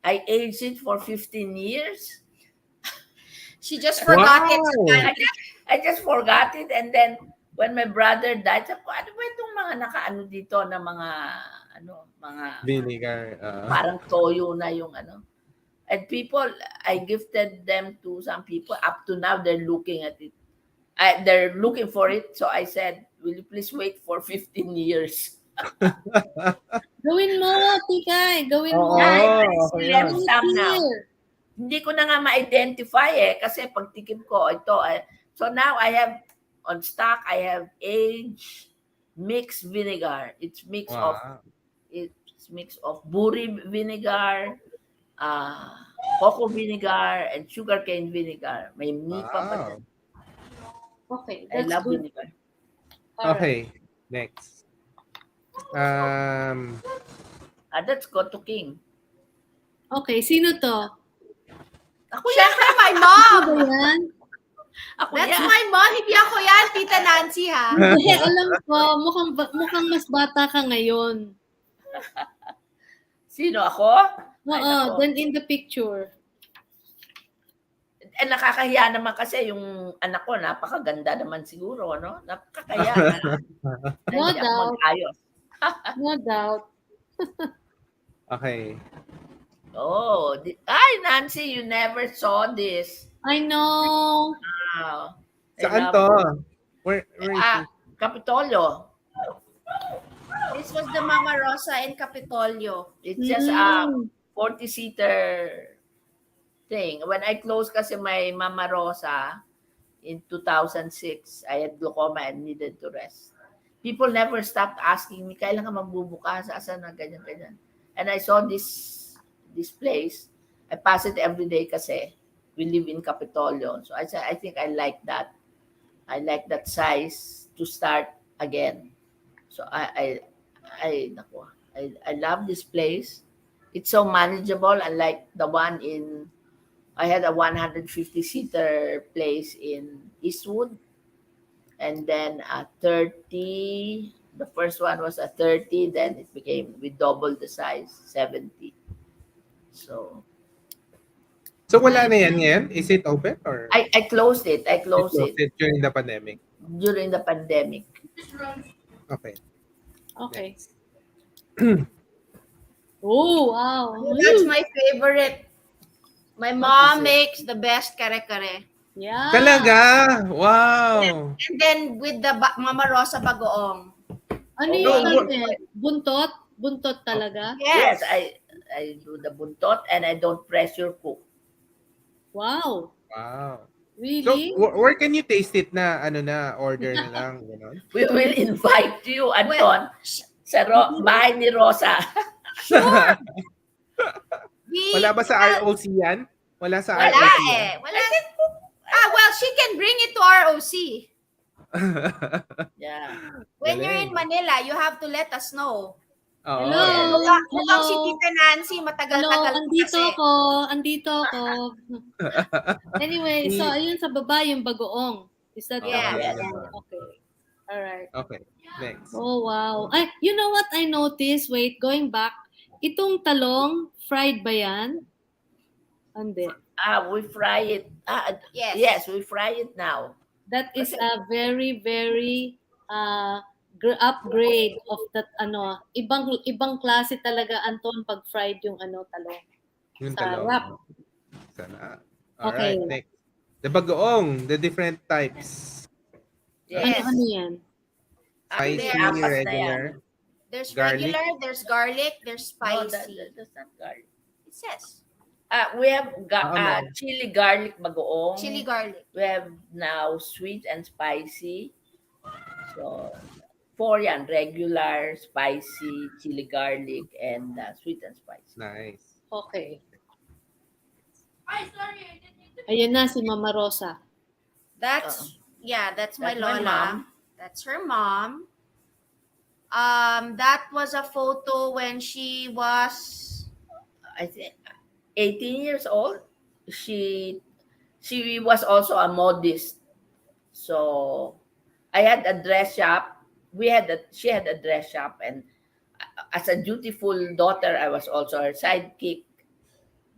I aged it for 15 years. She just forgot it. Wow. I just forgot it, and then when my brother died, sabi ko, ano ba itong mga nakaano dito na mga Vinegar. parang toyo na yung And people, I gifted them to some people. Up to now, they're looking at it. They're looking for it. So I said, will you please wait for 15 years? Gawin mo, Tikay. Gawin mo. Oo. Yeah, okay left lang. some now. Here. hindi ko na nga ma-identify kasi pagtikim ko ito so now I have on stock I have aged mixed vinegar. It's mix of Wow. buri vinegar, cocoa vinegar, and sugarcane vinegar. May nipa pa Wow. dyan. Okay, I that's love good. vinegar. All right. Okay, next. That's Goto King. Okay, sino to? Ako yan. Siyempre, my mom. Ano ba yan? Ako That's yan. my mom. Hindi ako yan, Tita Nancy, ha? Hindi, alam ko, mukhang mas bata ka ngayon. Sino ako? Ay, Oo, nako. then in the picture. Nakakahiya naman kasi yung anak ko, napakaganda naman siguro, no? Nakakahiya na No hindi ako doubt. mag-ayos. No doubt. Okay. Oh, ay, Nancy, you never saw this. I know. Wow. I Saan love to? it. Where is it? Kapitolyo. This was the Mama Rosa in Capitolio. It's just a Mm. 40-seater thing. When I closed kasi my Mama Rosa in 2006, I had glaucoma and needed to rest. People never stopped asking me, kailan ka magbubukas? Asan na ganyan. And I saw this place. I pass it every day kasi we live in Capitolio. So I said, I think I like that. I like that size to start again. So I love this place. It's so manageable, unlike the one I had a 150-seater place in Eastwood, and then a 30. The first one was a 30, then it became, we doubled the size, 70. So wala na yan ngayon? Is it open or I closed it. I you closed closed it it during the pandemic? during the pandemic. Okay. Okay. Oh, wow. That's my favorite. My is mom it? makes the best kare-kare. Yeah. Talaga? Wow. And then with the Mama Rosa bagoong. Ano Oh, yung what- buntot? Buntot talaga? Yes, Yes. I do the buntot and I don't pressure cook. Wow. Wow. So, Really? where can you taste it na order na lang, gano'n? We will invite you, Anton, sa bahay ni Rosa. Wala ba sa ROC yan? Wala sa Wala ROC eh. yan? Wala. Well, she can bring it to ROC. Yeah. When you're in Galing. Manila, you have to let us know. Oo. Hello. Mukhang si Tita Nancy, Hello, matagal-tagal andito kasi. ako. Andito ako. Anyway, so ayun sa baba yung bagoong. Is that Yeah. the Yeah. Okay. All right. Okay, next. Oh, wow. Ay, you know what I noticed? Wait, going back. Itong talong, fried ba yan? Hindi. We fry it. Yes. Yes, we fry it now. That is a very, very upgrade of that ibang klase talaga, Anton, pag fried yung talong. Yung Sarap. talong. Sana. All Okay. right, next. The bagoong, the different types. Yes. Ano yan? Spicy, Actually, apat na yan. regular. There's Garlic? regular, there's garlic, there's No, spicy. that's not garlic. It says We have no. chili garlic bagoong. chili garlic. We have now sweet and spicy. So, 4 yan. Regular, spicy, chili garlic, and sweet and spicy. Nice. Okay. Ayun na si Mama Rosa. That's that's my That's my lola. mom. That's her mom. That was a photo when she was I think 18 years old. She was also a modist. So I had a dress shop. She had a dress shop, and as a dutiful daughter, I was also her sidekick.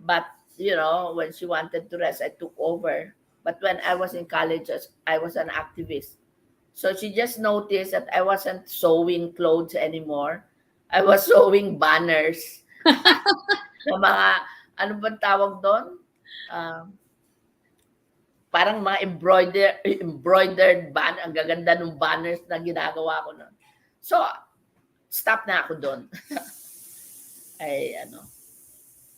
But when she wanted to rest, I took over. But when I was in college, I was an activist. So she just noticed that I wasn't sewing clothes anymore. I was sewing banners. Sa mga, ano bang tawag doon? Parang mga embroidered banner. Ang gaganda ng banners na ginagawa ko noon. So, stop na ako doon.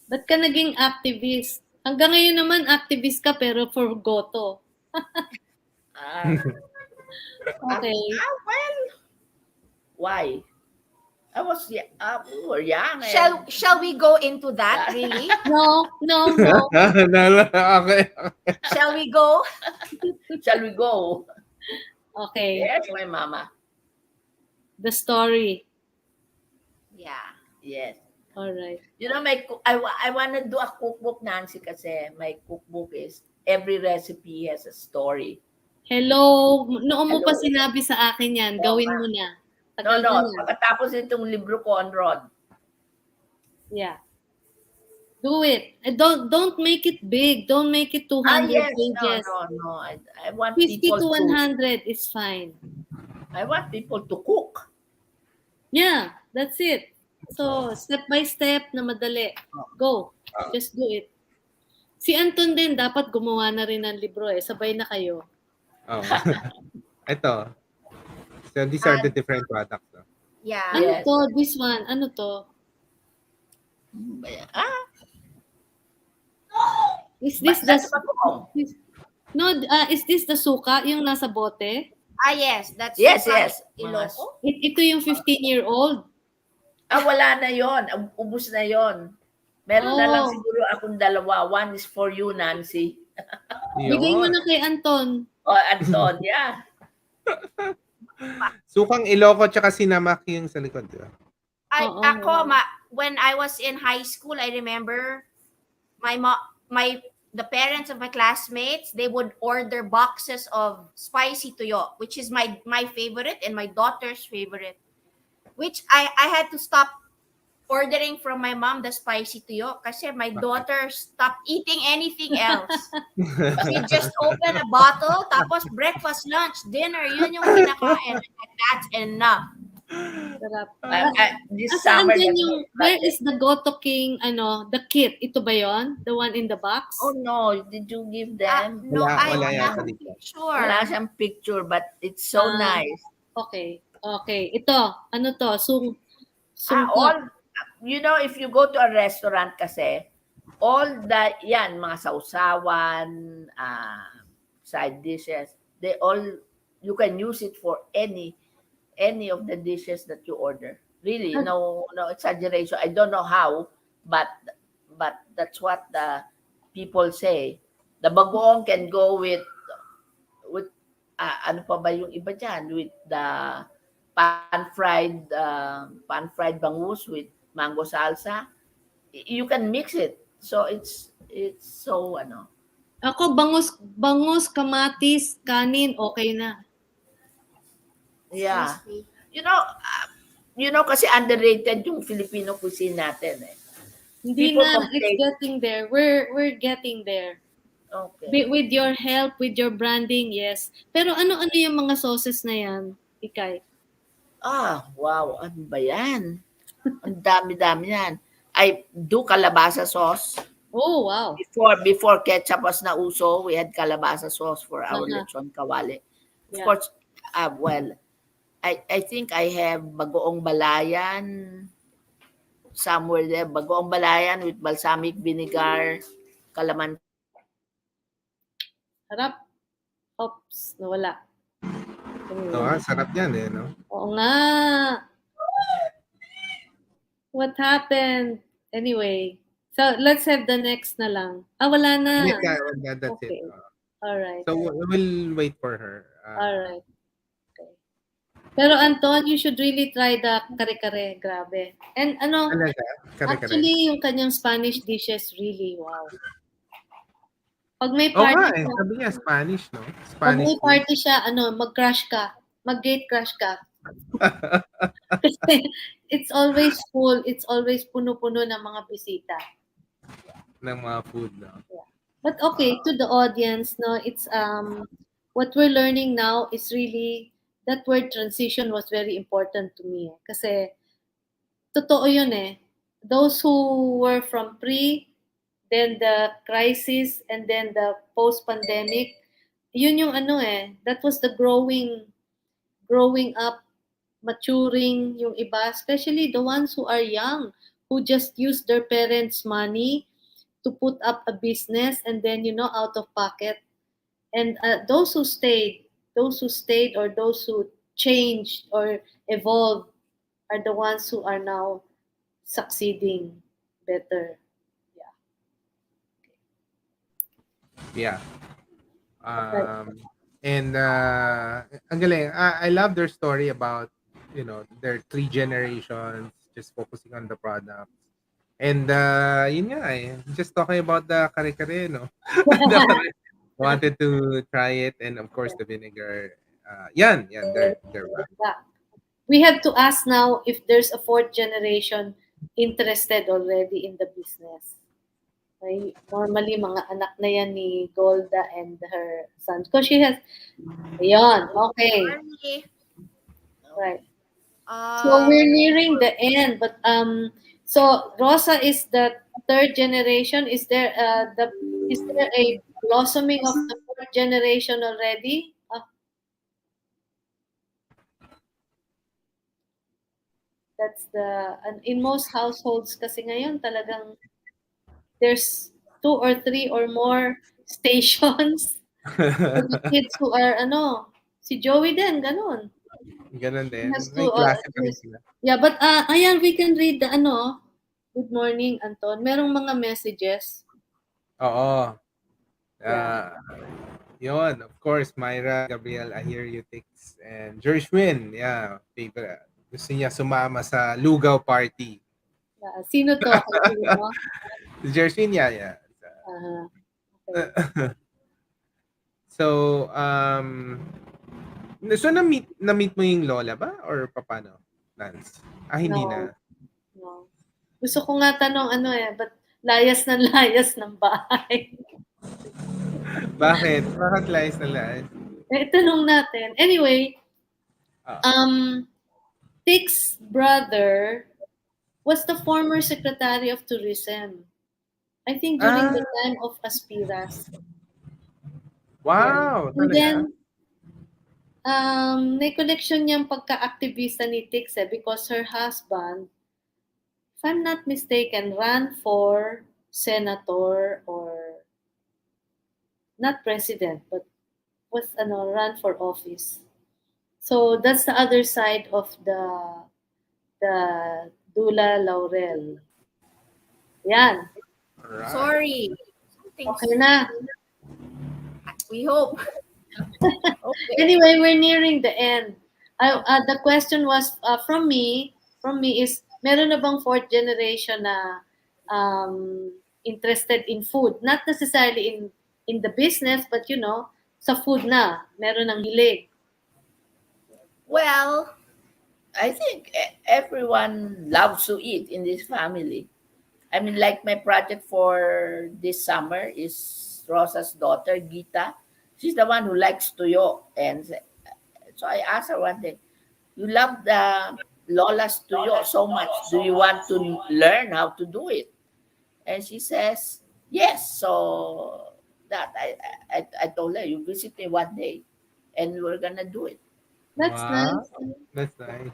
Ba't ka naging activist? Hanggang ngayon naman, activist ka pero for Goto. Ah, Okay. well, why? We were young. Shall we go into that, Yeah. really? No. Okay. Shall we go? Shall we go? Okay. Yes, my mama. The story. Yeah. Yes. All right. You know, I want to do a cookbook, Nancy, kasi my cookbook is every recipe has a story. Hello. Noon mo pa Hello. sinabi sa akin yan. Gawin mo na. Tagal No, na yan. pagkatapos itong libro ko on Rod. Yeah. Do it. Don't make it big. Don't make it 200 Yes, pages. no. I want 50 people to to 100 is fine. I want people to cook. Yeah, that's it. So, step by step na madali. Go. Just do it. Si Anton din, dapat gumawa na rin ng libro eh. Sabay na kayo. Oh. Ito. So these are the different products. No? Yeah. Ano Yes. to? This one? Ano to? Is this the... That's bagoong. No, is this the suka? Yung nasa bote? Yes. That's Yes, suka yes. Ilocos. Ito yung 15-year-old. Wala na yon. Ubus na yon. Meron na lang Oh. siguro akong dalawa. One is for you, Nancy. Bigay mo Yun. na kay Anton. Anton, yeah. Sukang Ilocos tsaka sinamak yung sa likod. Diba? Oo. When I was in high school, I remember the parents of my classmates, they would order boxes of spicy tuyo, which is my favorite and my daughter's favorite. Which I had to stop ordering from my mom the spicy tuyo kasi my daughter stopped eating anything else. She just opened a bottle, tapos breakfast, lunch, dinner, yun yung kinakain. That's enough. Sarap. This Saan summer, din yung, where is the Goto King, the kit? Ito ba yon? The one in the box? oh no, did you give them? No, Wala I'm yata not dito. sure. Wala siyang picture, but it's so nice. Okay. Ito, ano to? Sungkap. All, if you go to a restaurant kasi, all the, yan, mga sausawan, side dishes, you can use it for any of the dishes that you order. Really, no exaggeration. I don't know how, but that's what the people say. The bagoong can go with ano pa ba yung iba dyan? With the pan-fried bangus with mango salsa. You can mix it. So it's so Ako, bangus, kamatis, kanin, okay na. Yeah. Kasi underrated yung Filipino cuisine natin eh. Hindi People na, complain. it's getting there. We're getting there. Okay. With your help, with your branding, yes. Pero ano-ano yung mga sauces na yan, Ikay? Wow. Ano ba yan? Ang dami-dami yan. I do kalabasa sauce. Oh, wow. Before ketchup was nauso, we had kalabasa sauce for our lechon kawali. Of Yeah. course, I think I have bagoong balayan somewhere there. Bagoong balayan with balsamic vinegar, kalamansi. Harap. Oops, nawala. Sarap yan eh, no? Oo nga. What happened? Anyway, so let's have the next na lang. Wala na. Yeah, that's Okay. it. Alright. So we'll wait for her. Alright. Okay. Pero Anton, you should really try the kare-kare. Grabe. And Talaga? Kare-kare. actually, yung kanyang Spanish dishes, really, wow. Pag may Oo party nga eh. siya, Sabi niya Spanish, no? pag Spanish may food. party siya, mag-crush ka. Mag-gate crush ka. Kasi it's always full. It's always puno-puno ng mga bisita. Ng mga food, no? But okay, to the audience, no, it's what we're learning now is really that word transition was very important to me. Kasi totoo yun eh. Those who were from then the crisis, and then the post-pandemic, yun yung that was the growing up, maturing yung iba, especially the ones who are young, who just use their parents' money to put up a business and then, out of pocket. And those who stayed or those who changed or evolved are the ones who are now succeeding better. Yeah. Yeah. Okay. And ang galing. I love their story about, their three generations just focusing on the products. And yun nga eh, just talking about the kare-kare, no? The kare- wanted to try it, and of course the vinegar. Yan, they're back. Yeah. We have to ask now if there's a fourth generation interested already in the business. Okay? Normally, mga anak na yan ni Golda and her son. Because she has, ayun, okay, Sorry. right. So we're nearing the end, but so Rosa is the third generation. Is there a blossoming of the fourth generation already? That's in most households kasi ngayon talagang there's two or three or more stations. For the kids who are si Joey din ganun. Ganun He din. has to May klase pa rin sila. yeah, but ayan, we can read the good morning, Anton. Merong mga messages. Oo. Yeah. Yun, of course, Myra, Gabriel, I hear you ticks. And Jershwin, yeah, favorite. Gusto niya sumama sa lugaw party. Yeah. Sino to? Sino mo? Si Jershwin, yeah. Okay. So, na-meet mo yung lola ba? Or paano, Lance? Hindi No. na. No. Gusto ko nga tanong but layas ng bahay. Bakit? Bakit lies na lies? Tanong natin. Anyway, Ah. Tick's brother was the former Secretary of Tourism. I think during the time of Aspiras. Wow, And talaga? then, may connection niyang pagka-aktivista ni Tix because her husband, if I'm not mistaken, ran for senator or not president, but was ran for office. So that's the other side of the Dula Laurel. Yan. Alright. Sorry. Okay na. We hope. Okay. Anyway, we're nearing the end. The question was from me is, meron na bang fourth generation na interested in food? Not necessarily in the business, but sa food na. Meron ng hilig. Well, I think everyone loves to eat in this family. I mean, like my project for this summer is Rosa's daughter, Gita. She's the one who likes tuyo. And so I asked her one day, you love the Lola's tuyo so much. Do you want to learn how to do it? And she says, yes. So that I told her, you visit me one day and we're going to do it. That's Wow. nice. That's nice.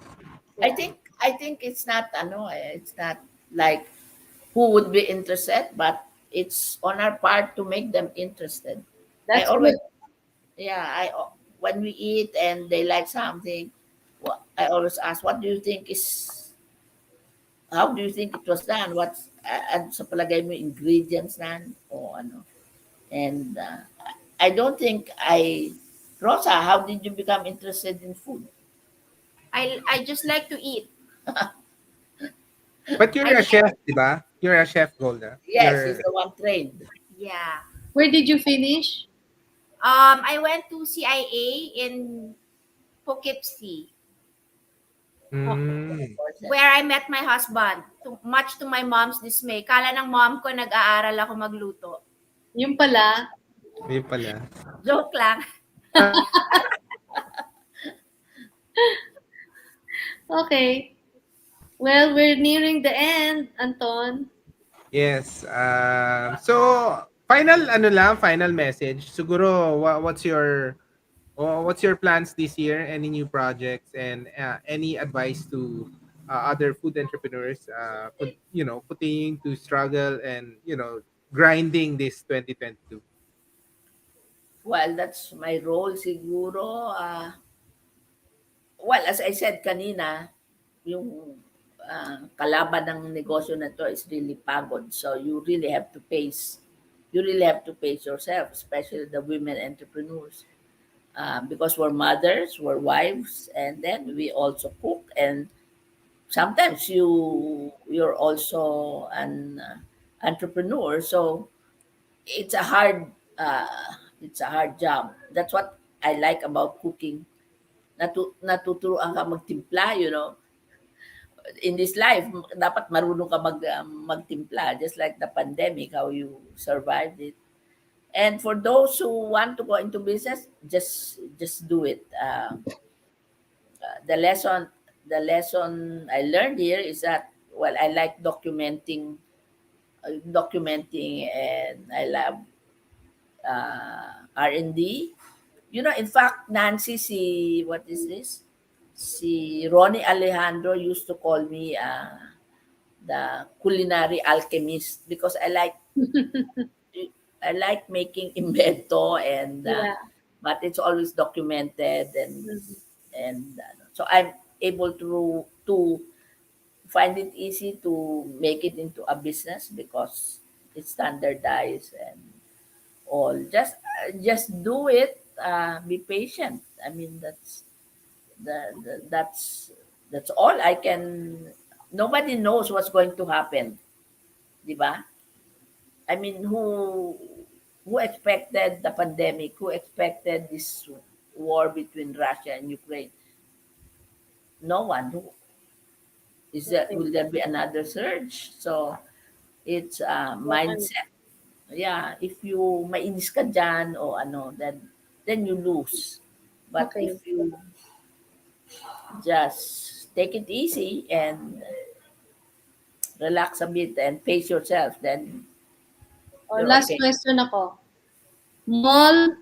I think it's not like who would be interested, but it's on our part to make them interested. That's I always good. when we eat and they like something, I always ask, what do you think is how do you think it was done? What's and sa palagay mo ingredients nan o ano. And I don't think Rosa, how did you become interested in food? I just like to eat. But you're I a chef, di ba? You're a chef, Golda. Yes, he's the one trained. Yeah. Where did you finish? I went to CIA in Poughkeepsie, where I met my husband. Much to my mom's dismay. Kala ng mom ko nag-aaral ako magluto. Yung pala. Yun pala. Joke lang. Okay. Well, we're nearing the end, Anton. Yes. So, final message. Siguro, what's your plans this year? Any new projects and any advice to other food entrepreneurs, continuing to struggle and grinding this 2022? Well, that's my role siguro. Well, as I said kanina, yung kalaban ng negosyo na to is really pagod. So you really have to pace. You really have to pace yourself, especially the women entrepreneurs. Because we're mothers, we're wives, and then we also cook. And sometimes you're also an entrepreneur. So it's a hard it's a hard job. That's what I like about cooking. Natuturuan ka magtimpla, in this life, dapat marunong ka magtimpla, just like the pandemic, how you survived it. And for those who want to go into business, just do it. The lesson I learned here is that, well, I like documenting, and I love R&D. In fact, Nancy, what is this? Si Ronnie Alejandro used to call me the culinary alchemist because I like making invento, and Yeah. but it's always documented, Mhm. and so I'm able to find it easy to make it into a business because it's standardized and all. Just do it. Be patient. I mean, that's all I can. Nobody knows what's going to happen, di ba? I mean, who expected the pandemic? Who expected this war between Russia and Ukraine? No one. Will there be another surge? So it's mindset. Yeah, if you mainis ka dyan o ano, then you lose. But Okay. if you just take it easy and relax a bit and pace yourself, then you're Last okay. question ako. Mall,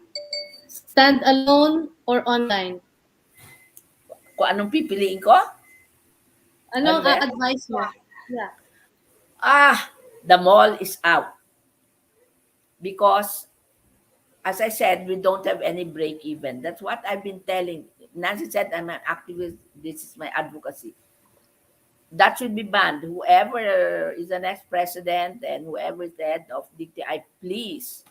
stand-alone, or online? Kung anong pipiliin ko? Ano ang Albert? advice mo? Yeah. The mall is out. Because, as I said, we don't have any break even. That's what I've been telling. Nancy said I'm an activist. This is my advocacy. That should be banned. Whoever is the next president and whoever is the head of DTI, please,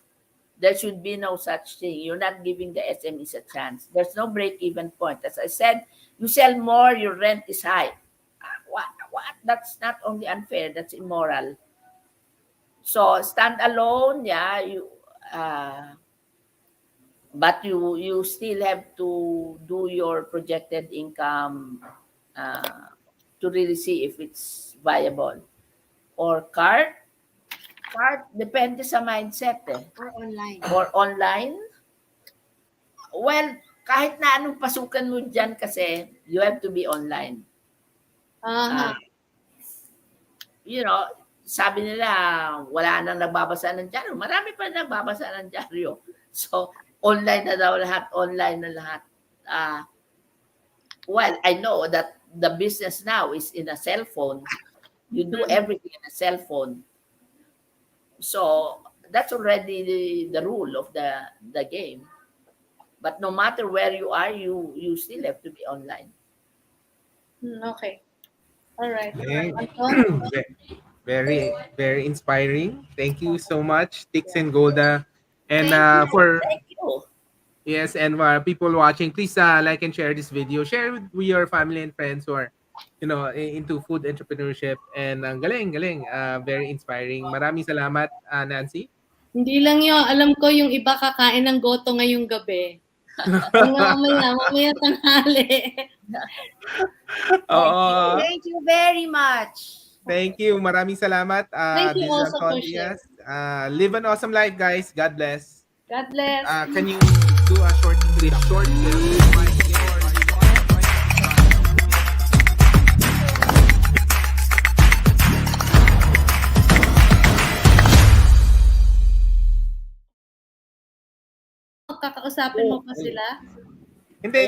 there should be no such thing. You're not giving the SMEs a chance. There's no break-even point. As I said, you sell more, your rent is high. What? That's not only unfair, that's immoral. So stand alone, yeah, but you still have to do your projected income to really see if it's viable. Or card depende sa mindset Or online. Or online. Well, kahit na anong pasukan mo dyan kasi, you have to be online. Aha. Sabi nila, wala nang nagbabasa ng dyaryo. Marami pa nagbabasa ng dyaryo. So, online na daw lahat. Online na lahat. Well, I know that the business now is in a cell phone. You do everything in a cell phone. So, that's already the rule of the game. But no matter where you are, you still have to be online. Okay. All right. Okay. Anton? Very, very inspiring. Thank you so much, Tix and Golda. And Thank for you. yes, and people watching, please like and share this video. Share with your family and friends who are, into food entrepreneurship. And ang galing. Very inspiring. Maraming salamat, Nancy. Hindi lang yun. Alam ko yung iba kakain ng goto ngayong gabi. mamaya tanghali. Thank you very much. Thank you. Maraming salamat. Thank you This is also Anton for sharing. Diaz. Live an awesome life, guys. God bless. God bless. Can you do a short clip? Kakausapin mo pa sila? Hindi.